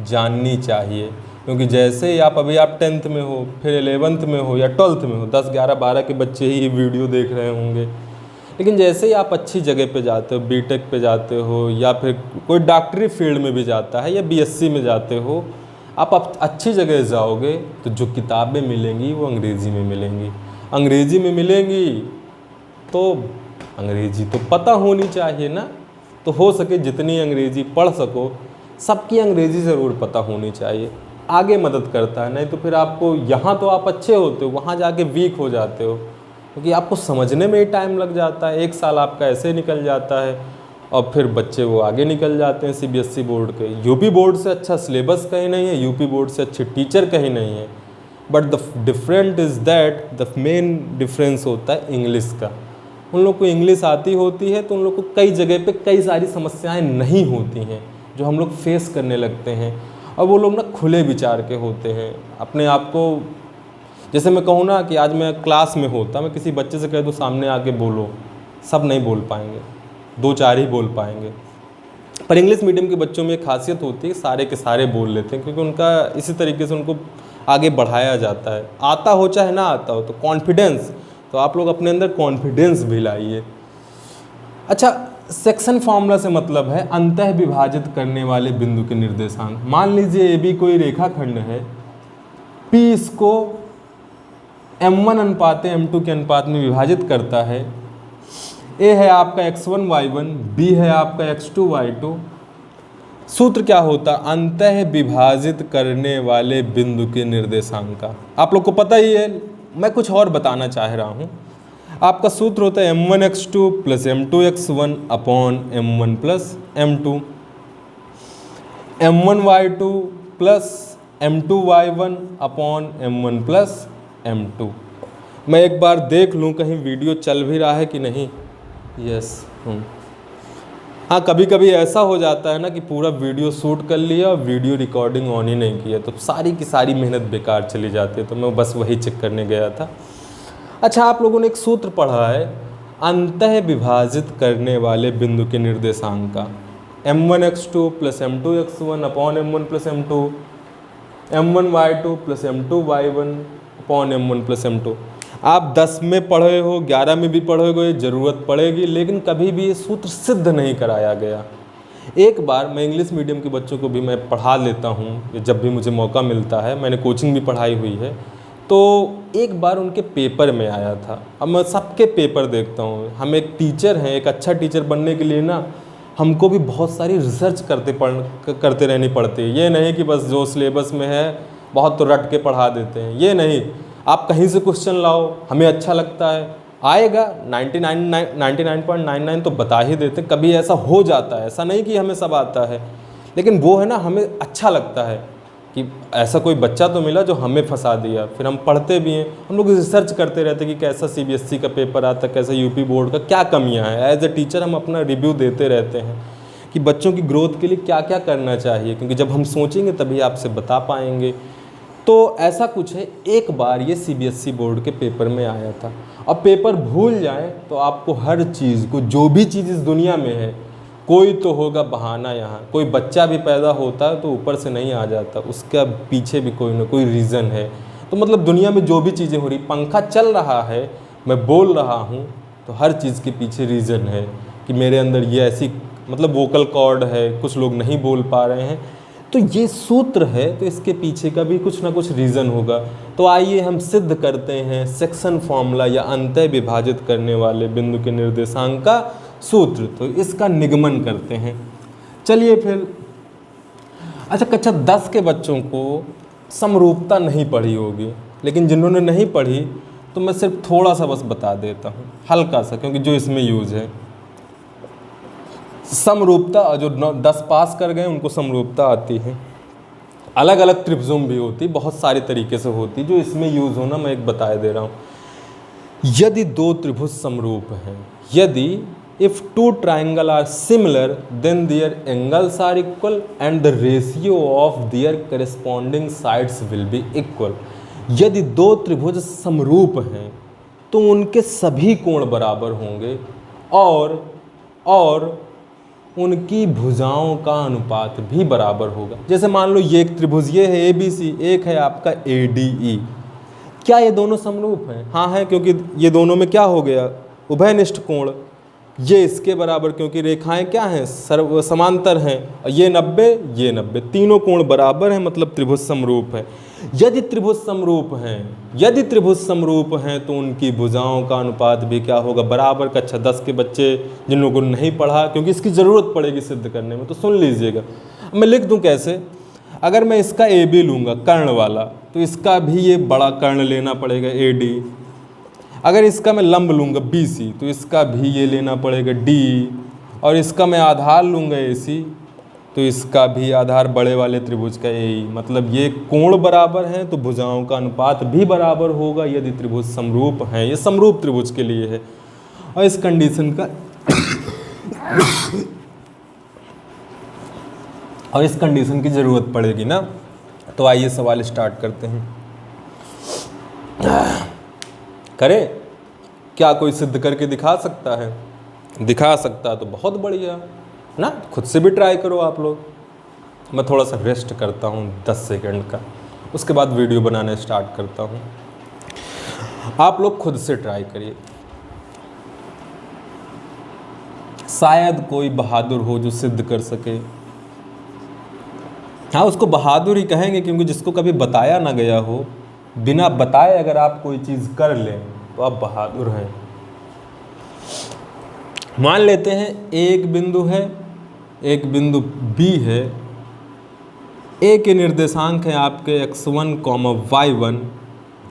जाननी चाहिए, क्योंकि जैसे ही आप 10th में हो, फिर 11th में हो या 12th में हो, 10 11 12 के बच्चे ही ये वीडियो देख रहे होंगे, लेकिन जैसे ही आप अच्छी जगह पे जाते हो, बीटेक पे जाते हो, या फिर कोई डॉक्टरी फील्ड में भी जाता है, या बीएससी में जाते हो, आप अच्छी जगह जाओगे तो जो किताबें मिलेंगी वो अंग्रेज़ी में मिलेंगी, अंग्रेज़ी में मिलेंगी तो अंग्रेज़ी तो पता होनी चाहिए ना, तो हो सके जितनी अंग्रेज़ी पढ़ सको सबकी अंग्रेज़ी ज़रूर पता होनी चाहिए, आगे मदद करता है। नहीं तो फिर आपको यहाँ तो आप अच्छे होते हो, वहाँ जाके वीक हो जाते हो, क्योंकि आपको समझने में ही टाइम लग जाता है। 1 साल आपका ऐसे निकल जाता है और फिर बच्चे वो आगे निकल जाते हैं सीबीएसई बोर्ड के। यूपी बोर्ड से अच्छा सिलेबस कहीं नहीं है, यूपी बोर्ड से अच्छे टीचर कहीं नहीं है, but the different is that the main difference होता है इंग्लिश का। उन लोग को इंग्लिश आती होती है तो उन लोग को कई जगह पे कई सारी समस्याएं नहीं होती हैं जो हम लोग फेस करने लगते हैं, और वो लोग ना खुले विचार के होते हैं। अपने आप को, जैसे मैं कहूँ ना कि आज मैं क्लास में होता, मैं किसी बच्चे से कह दूँ सामने आके बोलो, सब नहीं बोल पाएंगे, 2-4 ही बोल पाएंगे। पर इंग्लिश मीडियम के बच्चों में एक खासियत होती है, सारे के सारे बोल लेते हैं, क्योंकि उनका इसी तरीके से उनको आगे बढ़ाया जाता है। आता हो चाहे ना आता हो, तो कॉन्फिडेंस, तो आप लोग अपने अंदर कॉन्फिडेंस भी लाइए। अच्छा, सेक्शन फॉर्मूला से मतलब है अंतः विभाजित करने वाले बिंदु के निर्देशांक। मान लीजिए ए बी कोई रेखाखंड है, P इसको M1 अनुपात M2 के अनुपात में विभाजित करता है। A है आपका x1 y1, B है आपका x2 y2। सूत्र क्या होता? अंतः विभाजित करने वाले बिंदु के निर्देशांक का। आप लोग को पता ही है, मैं कुछ और बताना चाह रहा हूँ। आपका सूत्र होता है m1x2 plus m2x1 upon m1 plus m2, m1y2 plus m2y1 upon m1 plus m2। मैं एक बार देख लूँ कहीं वीडियो चल भी रहा है कि नहीं। यस। हाँ, कभी कभी ऐसा हो जाता है ना कि पूरा वीडियो शूट कर लिया और वीडियो रिकॉर्डिंग ऑन ही नहीं किया, तो सारी की सारी मेहनत बेकार चली जाती है। तो मैं बस वही चेक करने गया था। अच्छा, आप लोगों ने एक सूत्र पढ़ा है अंतः विभाजित करने वाले बिंदु के निर्देशांक का, m1x2 plus m2x1 upon m1 plus m2, m1y2 plus m2y1 upon m1 plus m2। आप 10 में पढ़े हो, 11 में भी पढ़ोगे, ज़रूरत पड़ेगी, लेकिन कभी भी ये सूत्र सिद्ध नहीं कराया गया। एक बार मैं इंग्लिश मीडियम के बच्चों को भी मैं पढ़ा लेता हूँ, जब भी मुझे मौका मिलता है, मैंने कोचिंग भी पढ़ाई हुई है, तो एक बार उनके पेपर में आया था। अब मैं सबके पेपर देखता हूँ, हम एक टीचर हैं, एक अच्छा टीचर बनने के लिए ना हमको भी बहुत सारी रिसर्च करते रहनी पड़ती है। ये नहीं कि बस जो सिलेबस में है बहुत तो रट के पढ़ा देते हैं, ये नहीं। आप कहीं से क्वेश्चन लाओ, हमें अच्छा लगता है, आएगा 99.99 तो बता ही देते। कभी ऐसा हो जाता है, ऐसा नहीं कि हमें सब आता है, लेकिन वो है ना, हमें अच्छा लगता है कि ऐसा कोई बच्चा तो मिला जो हमें फंसा दिया। फिर हम पढ़ते भी हैं, हम लोग रिसर्च करते रहते हैं कि कैसा सीबीएसई का पेपर आता है, कैसा यूपी बोर्ड का, क्या कमियां हैं। एज ए टीचर हम अपना रिव्यू देते रहते हैं कि बच्चों की ग्रोथ के लिए क्या क्या करना चाहिए, क्योंकि जब हम सोचेंगे तभी आपसे बता पाएंगे। तो ऐसा कुछ है, एक बार ये सीबीएसई बोर्ड के पेपर में आया था। अब पेपर भूल जाएं तो आपको हर चीज़ को, जो भी चीज़ इस दुनिया में है, कोई तो होगा बहाना। यहाँ कोई बच्चा भी पैदा होता है तो ऊपर से नहीं आ जाता, उसका पीछे भी कोई ना कोई रीज़न है। तो मतलब दुनिया में जो भी चीज़ें हो रही, पंखा चल रहा है, मैं बोल रहा हूँ, तो हर चीज़ के पीछे रीज़न है कि मेरे अंदर ये ऐसी मतलब वोकल कॉर्ड है, कुछ लोग नहीं बोल पा रहे हैं, तो ये सूत्र है, तो इसके पीछे का भी कुछ ना कुछ रीज़न होगा। तो आइए हम सिद्ध करते हैं सेक्शन फॉर्मूला या अंतः विभाजित करने वाले बिंदु के निर्देशांक का सूत्र। तो इसका निगमन करते हैं। चलिए फिर। अच्छा, कक्षा 10 के बच्चों को समरूपता नहीं पढ़ी होगी, लेकिन जिन्होंने नहीं पढ़ी तो मैं सिर्फ थोड़ा सा बस बता देता हूँ, हल्का सा, क्योंकि जो इसमें यूज है। समरूपता, जो 10 पास कर गए उनको समरूपता आती है। अलग अलग त्रिभुजों भी होती, बहुत सारे तरीके से होती, जो इसमें यूज होना मैं एक बता दे रहा हूँ। यदि 2 त्रिभुज समरूप हैं, यदि if 2 triangle are similar then their angles are equal and the ratio of their corresponding sides will be equal। यदि 2 त्रिभुज समरूप हैं तो उनके सभी कोण बराबर होंगे और उनकी भुजाओं का अनुपात भी बराबर होगा। जैसे मान लो ये एक त्रिभुज, ये है ABC, एक है आपका ADE। क्या ये दोनों समरूप हैं? हाँ है, क्योंकि ये दोनों में क्या हो गया, उभयनिष्ठ कोण। ये इसके बराबर, क्योंकि रेखाएं क्या हैं, सर्व समांतर हैं। और ये 90, ये 90, तीनों कोण बराबर हैं, मतलब त्रिभुज समरूप है। यदि त्रिभुज समरूप हैं तो उनकी भुजाओं का अनुपात भी क्या होगा, बराबर। कक्षा 10 के बच्चे जिन लोगों ने नहीं पढ़ा, क्योंकि इसकी ज़रूरत पड़ेगी सिद्ध करने में, तो सुन लीजिएगा। मैं लिख दूं कैसे, अगर मैं इसका ए बी लूँगा कर्ण वाला, तो इसका भी ये बड़ा कर्ण लेना पड़ेगा ए डी। अगर इसका मैं लंब लूँगा बी सी, तो इसका भी ये लेना पड़ेगा डी। और इसका मैं आधार लूँगा ए सी, तो इसका भी आधार बड़े वाले त्रिभुज का ए। मतलब ये कोण बराबर हैं तो भुजाओं का अनुपात भी बराबर होगा यदि त्रिभुज समरूप हैं। ये समरूप त्रिभुज के लिए है। और इस कंडीशन का और इस कंडीशन की ज़रूरत पड़ेगी ना। तो आइए सवाल स्टार्ट करते हैं। करें क्या, कोई सिद्ध करके दिखा सकता है? दिखा सकता तो बहुत बढ़िया ना, खुद से भी ट्राई करो आप लोग। मैं थोड़ा सा रेस्ट करता हूँ 10 सेकंड का, उसके बाद वीडियो बनाना स्टार्ट करता हूँ। आप लोग खुद से ट्राई करिए, शायद कोई बहादुर हो जो सिद्ध कर सके। हाँ, उसको बहादुर ही कहेंगे, क्योंकि जिसको कभी बताया ना गया हो, बिना बताए अगर आप कोई चीज़ कर लें तो आप बहादुर हैं। मान लेते हैं एक बिंदु है, एक बिंदु बी है। ए के निर्देशांक हैं आपके x1, y1,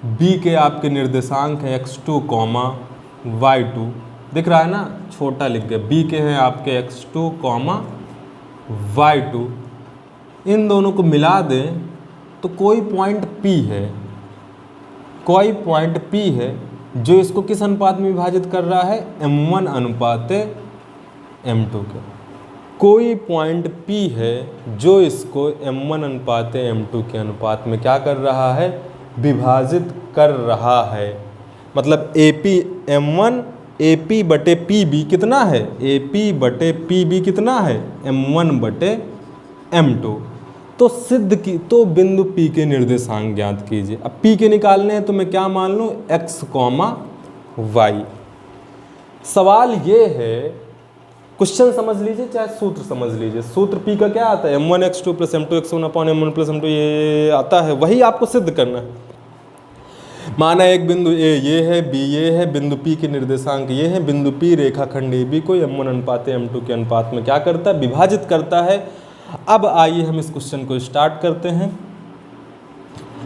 बी के आपके निर्देशांक हैं x2, y2। दिख रहा है ना, छोटा लिख गया। बी के हैं आपके x2, y2। इन दोनों को मिला दें तो कोई पॉइंट P है, कोई पॉइंट P है जो इसको किस अनुपात में विभाजित कर रहा है, m1 अनुपात m2 के। कोई पॉइंट P है जो इसको m1 अनुपात m2 के अनुपात में क्या कर रहा है, विभाजित कर रहा है। मतलब AP m1 AP बटे PB कितना है, AP बटे PB कितना है, m1 बटे m2। तो सिद्ध की तो बिंदु P के निर्देशांक ज्ञात कीजिए। अब P के निकालने हैं तो मैं क्या मान लूँ, x, y। सवाल ये है, क्वेश्चन समझ लीजिए चाहे सूत्र समझ लीजिए। सूत्र P का क्या आता है, m1 x2 plus m2 x1 upon m1 plus m2, ये आता है, वही आपको सिद्ध करना है। माना एक बिंदु A ये है, B ये है, बिंदु P के निर्देशांक ये है। बिंदु P रेखाखंड AB को m1 अनुपात m2 के अनुपात में क्या करता है, विभाजित करता है। अब आइए हम इस क्वेश्चन को स्टार्ट करते हैं।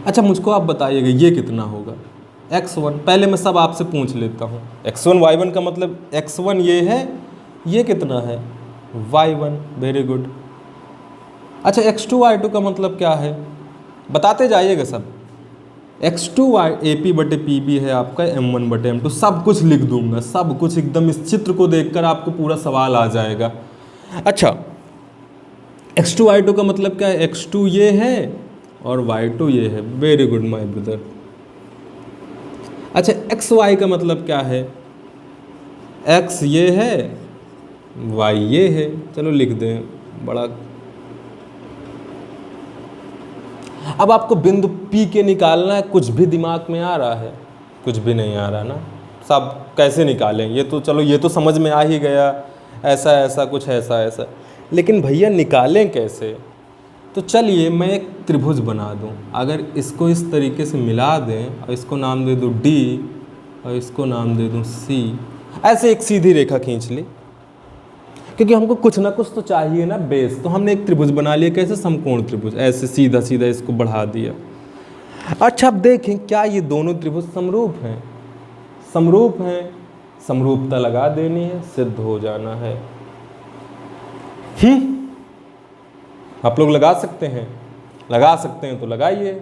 अच्छा, मुझको आप बताइएगा ये कितना होगा, x1। पहले मैं सब आपसे पूछ लेता हूँ। x1 y1 का मतलब x1 ये है, ये कितना है, y1। Very good. अच्छा, x2 y2 का मतलब क्या है, बताते जाइएगा सब। x2 AP बटे PB है आपका m1 बटे m2। सब कुछ लिख दूंगा, सब कुछ एकदम। इस चित्र को देखकर आपको पूरा सवाल आ जाएगा। अच्छा, x2 y2 का मतलब क्या है, x2 ये है और y2 ये है। Very good my brother. अच्छा, xy का मतलब क्या है, x ये है, y ये है। चलो लिख दें बड़ा। अब आपको बिंदु P के निकालना है। कुछ भी दिमाग में आ रहा है, कुछ भी नहीं आ रहा ना। सब कैसे निकालें, ये तो चलो ये तो समझ में आ ही गया, ऐसा ऐसा कुछ ऐसा ऐसा, लेकिन भैया निकालें कैसे। तो चलिए मैं एक त्रिभुज बना दूं। अगर इसको इस तरीके से मिला दें और इसको नाम दे दूं D और इसको नाम दे दूं C, ऐसे एक सीधी रेखा खींच ली, क्योंकि हमको कुछ ना कुछ तो चाहिए ना बेस। तो हमने एक त्रिभुज बना लिया, कैसे, समकोण त्रिभुज। ऐसे सीधा सीधा इसको बढ़ा दिया। अच्छा, अब देखें क्या ये दोनों त्रिभुज समरूप हैं। समरूप हैं, समरूपता लगा देनी है, सिद्ध हो जाना है। आप लोग लगा सकते हैं, लगा सकते हैं तो लगाइए।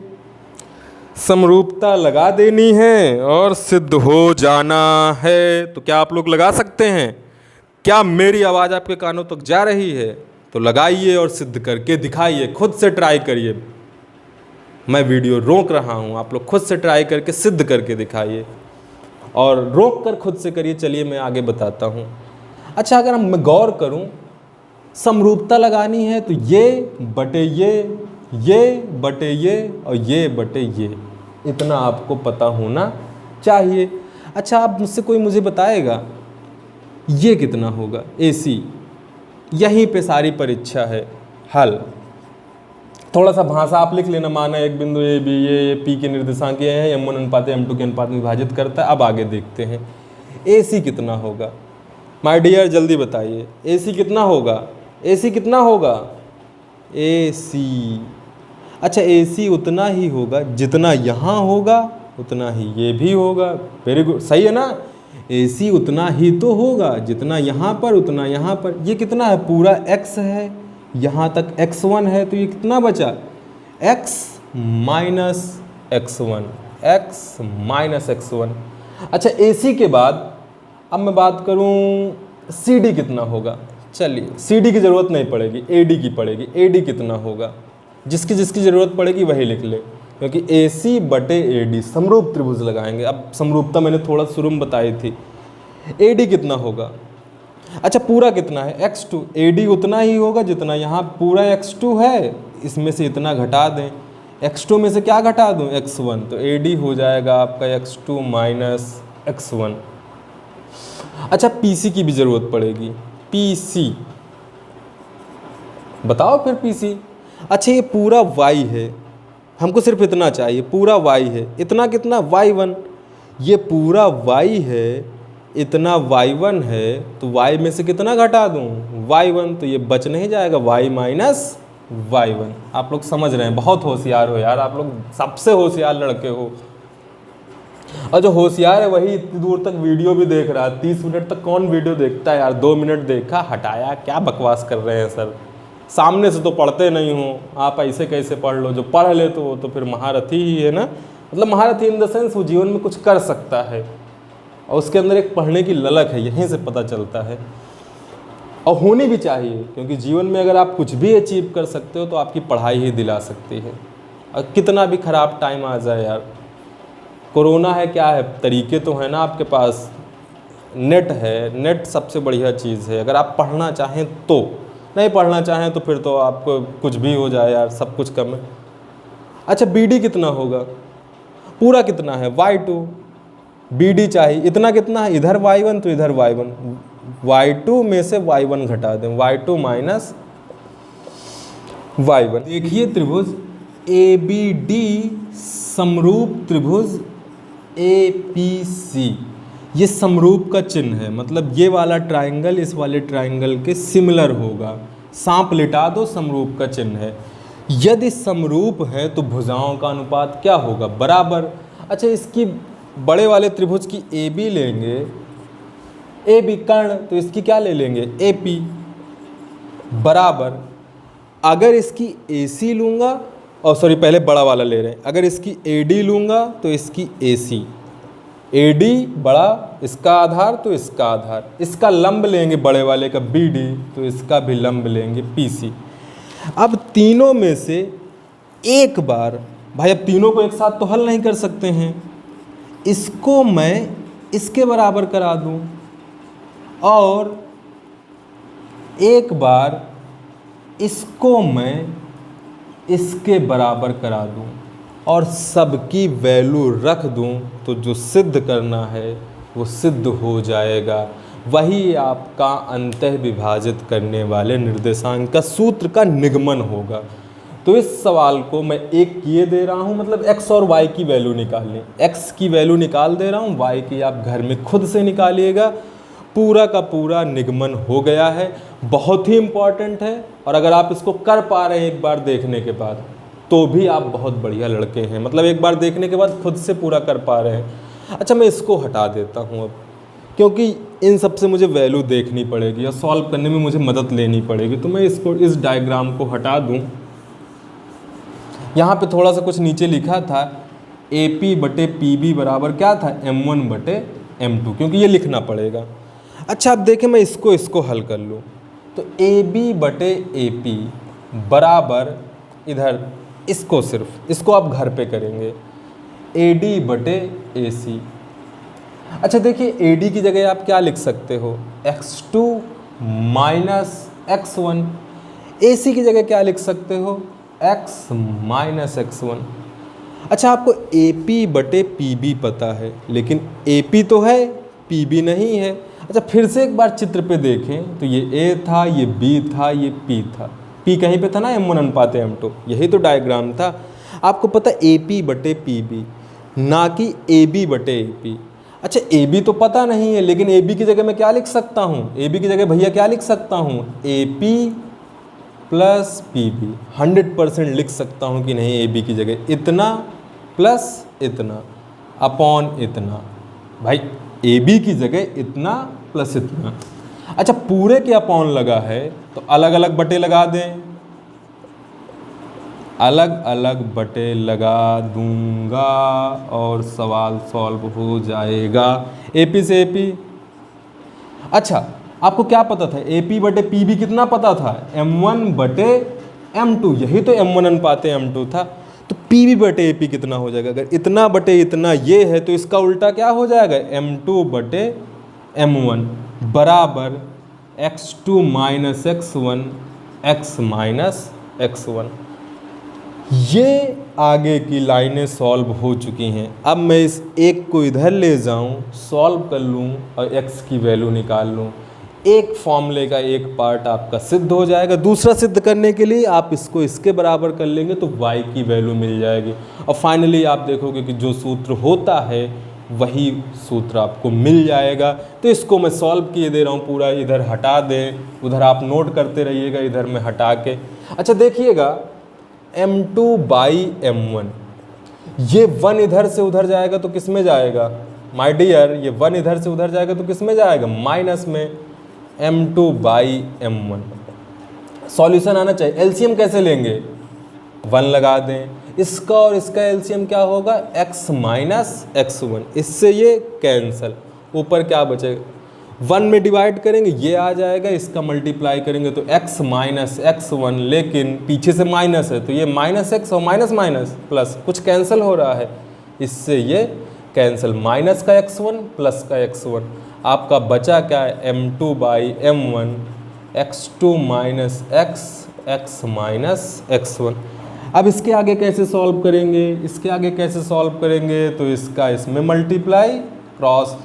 समरूपता लगा देनी है और सिद्ध हो जाना है। तो क्या आप लोग लगा सकते हैं? क्या मेरी आवाज़ आपके कानों तक जा रही है? तो लगाइए और सिद्ध करके दिखाइए, खुद से ट्राई करिए। मैं वीडियो रोक रहा हूँ, आप लोग खुद से ट्राई करके सिद्ध करके दिखाइए और रोक कर खुद से करिए। चलिए मैं आगे बताता हूँ। अच्छा, अगर मैं गौर करूँ, समरूपता लगानी है तो ये बटे ये बटे ये और ये बटे ये, इतना आपको पता होना चाहिए। अच्छा, आप मुझसे कोई मुझे बताएगा ये कितना होगा AC। यहीं पे सारी परीक्षा है। हल थोड़ा सा भाषा आप लिख लेना, माना एक बिंदु ए बी, ये P के निर्देशांक ये हैं, M1 अनुपात M2 के अनुपात में विभाजित करता है। अब आगे देखते हैं AC कितना होगा। माय डियर जल्दी बताइए AC कितना होगा, AC कितना होगा AC। अच्छा AC उतना ही होगा जितना यहाँ होगा उतना ही ये भी होगा। वेरी गुड, सही है ना। AC उतना ही तो होगा जितना यहाँ पर उतना यहाँ पर। ये कितना है, पूरा x है, यहाँ तक x1 है, तो ये कितना बचा x minus x1, x minus x1। अच्छा AC के बाद अब मैं बात करूँ CD कितना होगा। चलिए CD की ज़रूरत नहीं पड़ेगी, AD की पड़ेगी। AD कितना होगा, जिसकी जिसकी ज़रूरत पड़ेगी वही लिख ले, क्योंकि AC बटे AD समरूप त्रिभुज लगाएंगे। अब समरूपता मैंने थोड़ा शुरू में बताई थी। AD कितना होगा, अच्छा पूरा कितना है x2, AD उतना ही होगा जितना यहाँ पूरा x2 है, इसमें से इतना घटा दें, x2 में से क्या घटा दूँ x1, तो AD हो जाएगा आपका x2 माइनस x1। अच्छा PC की भी ज़रूरत पड़ेगी, PC बताओ फिर PC। अच्छा ये पूरा y है, हमको सिर्फ इतना चाहिए, पूरा y है, इतना कितना y1, ये पूरा y है, इतना y1 है, तो y में से कितना घटा दूँ y1, तो ये बच नहीं जाएगा y माइनस y1। आप लोग समझ रहे हैं, बहुत होशियार हो यार आप लोग, सबसे होशियार लड़के हो। और जो होशियार है वही इतनी दूर तक वीडियो भी देख रहा है। 30 मिनट तक कौन वीडियो देखता है यार, 2 मिनट देखा हटाया, क्या बकवास कर रहे हैं सर। सामने से तो पढ़ते नहीं हो आप, ऐसे कैसे पढ़ लो, जो पढ़ ले तो वो तो फिर महारथी ही है ना। मतलब महारथी इन द सेंस वो जीवन में कुछ कर सकता है और उसके अंदर एक पढ़ने की ललक है, यहीं से पता चलता है। और होनी भी चाहिए, क्योंकि जीवन में अगर आप कुछ भी अचीव कर सकते हो तो आपकी पढ़ाई ही दिला सकती है। और कितना भी ख़राब टाइम आ जाए यार, कोरोना है क्या है, तरीके तो हैं ना आपके पास, नेट है, नेट सबसे बढ़िया चीज़ है। अगर आप पढ़ना चाहें तो, नहीं पढ़ना चाहें तो फिर तो आपको कुछ भी हो जाए यार, सब कुछ कम है। अच्छा BD कितना होगा, पूरा कितना है y2, BD चाहिए, इतना कितना है, इधर y1 तो इधर y1, y2 में से y1 घटा दें, y2 माइनस y1। देखिए त्रिभुज ABD समरूप त्रिभुज APC, ये समरूप का चिन्ह है, मतलब ये वाला ट्रायंगल इस वाले ट्रायंगल के सिमिलर होगा। सांप लिटा दो, समरूप का चिन्ह है। यदि समरूप है तो भुजाओं का अनुपात क्या होगा, बराबर। अच्छा इसकी बड़े वाले त्रिभुज की AB लेंगे, AB कर्ण, तो इसकी क्या ले लेंगे AP, बराबर। अगर इसकी AC लूँगा, और सॉरी पहले बड़ा वाला ले रहे हैं, अगर इसकी AD लूँगा तो इसकी AC, AD बड़ा, इसका आधार तो इसका आधार, इसका लंब लेंगे बड़े वाले का BD, तो इसका भी लंब लेंगे PC। अब तीनों में से एक बार, भाई अब तीनों को एक साथ तो हल नहीं कर सकते हैं, इसको मैं इसके बराबर करा दूं और एक बार इसको मैं इसके बराबर करा दूं और सबकी वैल्यू रख दूं, तो जो सिद्ध करना है वो सिद्ध हो जाएगा। वही आपका अंतः विभाजित करने वाले निर्देशांक का सूत्र का निगमन होगा। तो इस सवाल को मैं एक किए दे रहा हूँ, मतलब x और y की वैल्यू निकालनी, x की वैल्यू निकाल दे रहा हूँ, y की आप घर में खुद से निकालिएगा। पूरा का पूरा निगमन हो गया है, बहुत ही इम्पॉर्टेंट है। और अगर आप इसको कर पा रहे हैं एक बार देखने के बाद, तो भी आप बहुत बढ़िया लड़के हैं, मतलब एक बार देखने के बाद खुद से पूरा कर पा रहे हैं। अच्छा मैं इसको हटा देता हूँ अब, क्योंकि इन सब से मुझे वैल्यू देखनी पड़ेगी और सॉल्व करने में मुझे मदद लेनी पड़ेगी। तो मैं इसको, इस डायग्राम को हटा दूँ। यहाँ पे थोड़ा सा कुछ नीचे लिखा था AP बटे PB बराबर क्या था, M1 बटे M2, क्योंकि ये लिखना पड़ेगा। अच्छा अब देखें मैं इसको हल कर लूँ, तो AB बटे AP बराबर, इधर इसको सिर्फ इसको आप घर पे करेंगे, AD बटे AC। अच्छा देखिए AD की जगह आप क्या लिख सकते हो, x2 माइनस x1। AC की जगह क्या लिख सकते हो, x माइनस x1। अच्छा आपको AP बटे PB पता है, लेकिन AP तो है पी बी नहीं है। अच्छा फिर से एक बार चित्र पे देखें तो ये ए था, ये बी था, ये पी था, पी कहीं पे था ना M1 अनुपात M2, यही तो डायग्राम था। आपको पता ए पी बटे पी बी, ना कि ए बी बटे ए पी। अच्छा ए बी तो पता नहीं है, लेकिन ए बी की जगह मैं क्या लिख सकता हूँ, ए बी की जगह भैया क्या लिख सकता हूँ, A P plus P B. 100% लिख सकता हूँ कि नहीं, ए बी की जगह इतना प्लस इतना अपॉन इतना। भाई ए बी की जगह इतना प्लस इतना। अच्छा पूरे के अपॉन लगा है तो अलग अलग बटे लगा दें, अलग अलग बटे लगा दूंगा और सवाल सॉल्व हो जाएगा। ए पी से ए पी। अच्छा आपको क्या पता था, ए पी बटे पी बी कितना पता था, M1 बटे M2, यही तो M1 अनुपात M2 था। तो पी बी बटे ए पी कितना हो जाएगा, अगर इतना बटे इतना ये है तो इसका उल्टा क्या हो जाएगा, M2 बटे M1 बराबर x2 minus x1 x minus x1। ये आगे की लाइनें सॉल्व हो चुकी हैं। अब मैं इस एक को इधर ले जाऊं, सॉल्व कर लूं और x की वैल्यू निकाल लूं। एक फॉर्मूले का एक पार्ट आपका सिद्ध हो जाएगा। दूसरा सिद्ध करने के लिए आप इसको इसके बराबर कर लेंगे तो y की वैल्यू मिल जाएगी। और फाइनली आप देखोगे कि जो सूत्र होता है वही सूत्र आपको मिल जाएगा। तो इसको मैं सॉल्व किए दे रहा हूँ पूरा, इधर हटा दें, उधर आप नोट करते रहिएगा, इधर मैं हटा के। अच्छा देखिएगा M2 बाई M1, ये 1 इधर से उधर जाएगा तो किस में जाएगा माय डियर, ये 1 इधर से उधर जाएगा तो किस में जाएगा, माइनस में M2 बाई M1। सॉल्यूशन आना चाहिए। एलसीएम कैसे लेंगे, 1 लगा दें, इसका और इसका एलसीएम क्या होगा, x माइनस x1, इससे ये कैंसल, ऊपर क्या बचेगा, 1 में डिवाइड करेंगे ये आ जाएगा, इसका मल्टीप्लाई करेंगे तो x माइनस x1, लेकिन पीछे से माइनस है तो ये माइनस x और माइनस माइनस प्लस, कुछ कैंसिल हो रहा है, इससे ये कैंसिल, माइनस का x1 प्लस का x1, आपका बचा क्या है M2 by M1 x2 minus x minus x1। अब इसके आगे कैसे सॉल्व करेंगे, इसके आगे कैसे सॉल्व करेंगे, तो इसका इसमें मल्टीप्लाई क्रॉस,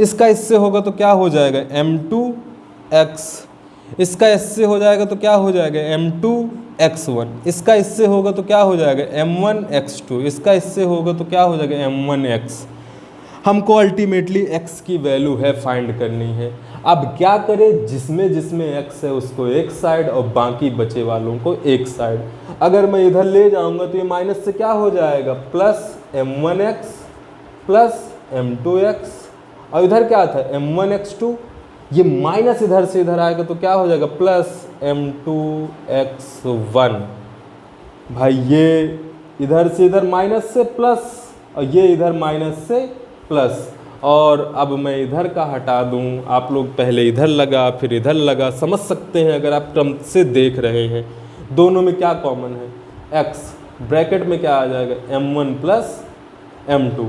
इसका इससे होगा तो क्या हो जाएगा M2x, इसका इससे हो जाएगा तो क्या हो जाएगा M2x1, इसका इससे होगा तो क्या हो जाएगा M1x2, इसका इससे होगा तो क्या हो जाएगा M1x। हमको अल्टीमेटली x की वैल्यू है फाइंड करनी है। अब क्या करें, जिसमें जिसमें x है उसको एक साइड और बाकी बचे वालों को एक साइड। अगर मैं इधर ले जाऊंगा तो ये माइनस से क्या हो जाएगा प्लस M1x प्लस M2x, और इधर क्या था M1x2, ये माइनस इधर से इधर आएगा तो क्या हो जाएगा प्लस M2x1। भाई ये इधर से इधर माइनस से प्लस और ये इधर माइनस से प्लस, और अब मैं इधर का हटा दूं, आप लोग पहले इधर लगा फिर इधर लगा, समझ सकते हैं अगर आप क्रम से देख रहे हैं। दोनों में क्या कॉमन है x, ब्रैकेट में क्या आ जाएगा M1 plus M2,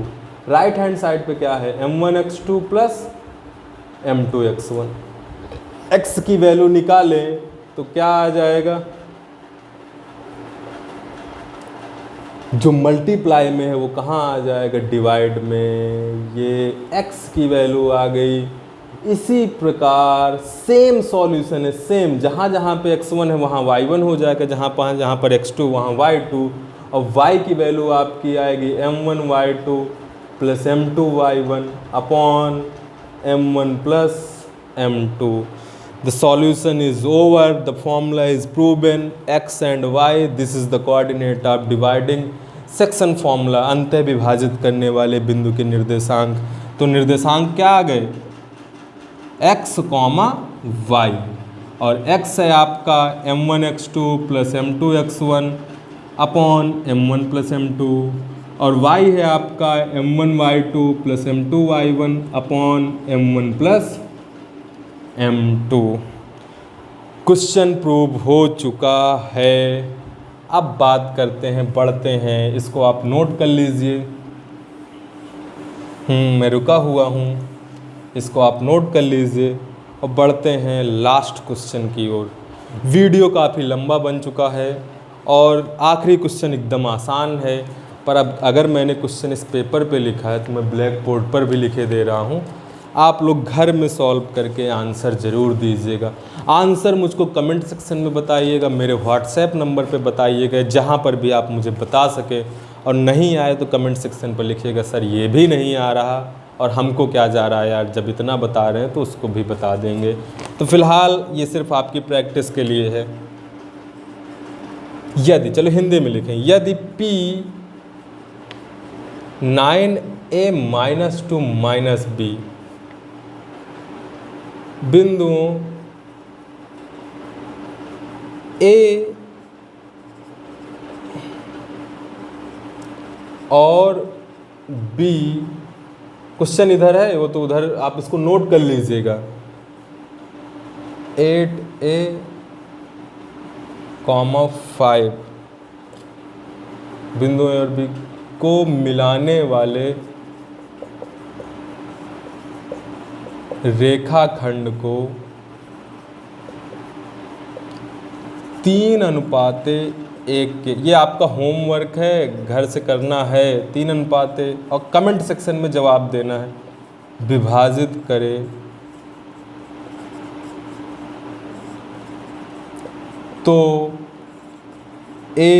right hand side पे क्या है M1x2 प्लस M2x1। x की वैल्यू निकालें तो क्या आ जाएगा, जो मल्टीप्लाई में है वो कहाँ आ जाएगा, डिवाइड में, ये x की वैल्यू आ गई। इसी प्रकार सेम सॉल्यूशन है, सेम, जहाँ जहाँ पे x1 है वहाँ y1 हो जाएगा, जहाँ पर x2 वहाँ y2, और y की वैल्यू आपकी आएगी M1y2 plus M2y1 upon M1 plus M2। The solution is over, the formula is proven, x and y, this is the coordinate of dividing section formula, अंतः विभाजित करने वाले बिंदु के निर्देशांक। तो निर्देशांक क्या आ गए x, y, और x है आपका M1x2 plus M2x1 upon M1 plus M2, और y है आपका M1y2 plus M2y1 upon M1 plus M2। Question prove हो चुका है। अब बात करते हैं, पढ़ते हैं, इसको आप नोट कर लीजिए। मैं रुका हुआ हूँ, इसको आप नोट कर लीजिए और बढ़ते हैं लास्ट क्वेश्चन की ओर। वीडियो काफ़ी लंबा बन चुका है और आखिरी क्वेश्चन एकदम आसान है, पर अब अगर मैंने क्वेश्चन इस पेपर पे लिखा है तो मैं ब्लैक बोर्ड पर भी लिखे दे रहा हूँ। आप लोग घर में सॉल्व करके आंसर ज़रूर दीजिएगा। आंसर मुझको कमेंट सेक्शन में बताइएगा, मेरे व्हाट्सएप नंबर पे बताइएगा, जहाँ पर भी आप मुझे बता सके। और नहीं आए तो कमेंट सेक्शन पर लिखिएगा सर ये भी नहीं आ रहा और हमको क्या जा रहा है यार, जब इतना बता रहे हैं तो उसको भी बता देंगे। तो फिलहाल ये सिर्फ आपकी प्रैक्टिस के लिए है। यदि, चलो हिंदी में लिखें, यदि P 9a - 2 - b बिंदुओं A और B, क्वेश्चन इधर है, वो तो उधर आप इसको नोट कर लीजिएगा, 8a, 5 बिंदु A और B को मिलाने वाले रेखाखंड को 3:1 के, ये आपका होमवर्क है, घर से करना है, 3:1 और कमेंट सेक्शन में जवाब देना है, विभाजित करें तो A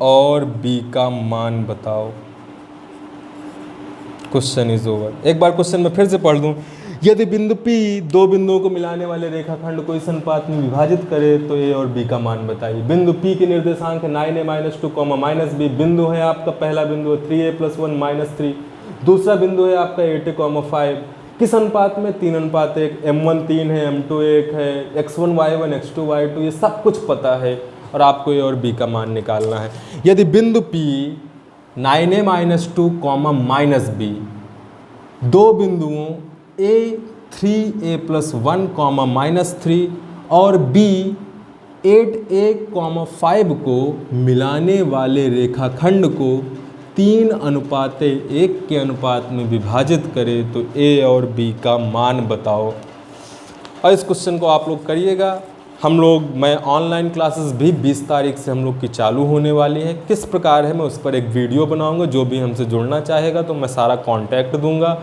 और B का मान बताओ। Question is over. एक बार क्वेश्चन में फिर से पढ़ दूं, यदि बिंदु P दो बिंदुओं को मिलाने वाले रेखाखंड को इस अनुपात में विभाजित करे तो A और B का मान बताइए। बिंदु P के निर्देशांक है 9a - 2, -b, बिंदु है आपका, पहला बिंदु है 3a + 1 - 3, दूसरा बिंदु है आपका 8a, 5, किस अनुपात में, 3:1, m1 3 है, m2 1 है, x1 y1 x2 y2, ये सब कुछ पता है और आपको A और B का मान निकालना है। यदि बिंदु P 9a - 2, -b दो बिंदुओं A 3a + 1, -3 और B 8a, 5 को मिलाने वाले रेखाखंड को 3:1 के अनुपात में विभाजित करें तो A और B का मान बताओ। और इस क्वेश्चन को आप लोग करिएगा। मैं ऑनलाइन क्लासेस भी 20 तारीख से हम लोग की चालू होने वाली है। किस प्रकार है मैं उस पर एक वीडियो बनाऊंगा, जो भी हमसे जुड़ना चाहेगा तो मैं सारा कांटेक्ट दूंगा।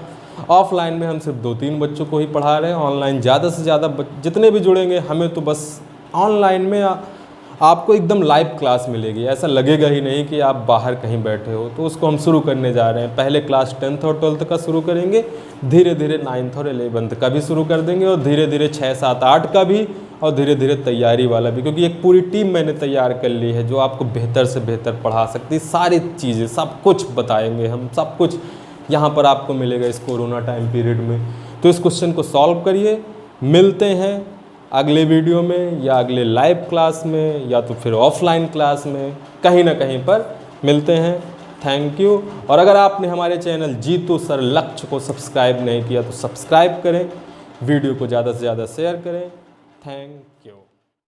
ऑफलाइन में हम सिर्फ 2-3 बच्चों को ही पढ़ा रहे हैं, ऑनलाइन ज़्यादा से ज़्यादा जितने भी जुड़ेंगे, हमें तो बस ऑनलाइन में आपको एकदम लाइव क्लास मिलेगी, ऐसा लगेगा ही नहीं कि आप बाहर कहीं बैठे हो। तो उसको हम शुरू करने जा रहे हैं। पहले क्लास 10th और 12th का शुरू करेंगे, धीरे धीरे 9th और 11th का भी शुरू कर देंगे और धीरे धीरे 6, 7, 8 का भी और धीरे धीरे तैयारी वाला भी, क्योंकि एक पूरी टीम मैंने तैयार कर ली है जो आपको बेहतर से बेहतर पढ़ा सकती है। सारी चीज़ें सब कुछ बताएंगे हम, सब कुछ यहाँ पर आपको मिलेगा इस कोरोना टाइम पीरियड में। तो इस क्वेश्चन को सॉल्व करिए। मिलते हैं अगले वीडियो में या अगले लाइव क्लास में या तो फिर ऑफलाइन क्लास में, कहीं ना कहीं पर मिलते हैं। Thank you. और अगर आपने हमारे चैनल जीतू सर लक्ष्य को सब्सक्राइब नहीं किया तो सब्सक्राइब करें, वीडियो को ज़्यादा से ज़्यादा शेयर करें। थैंक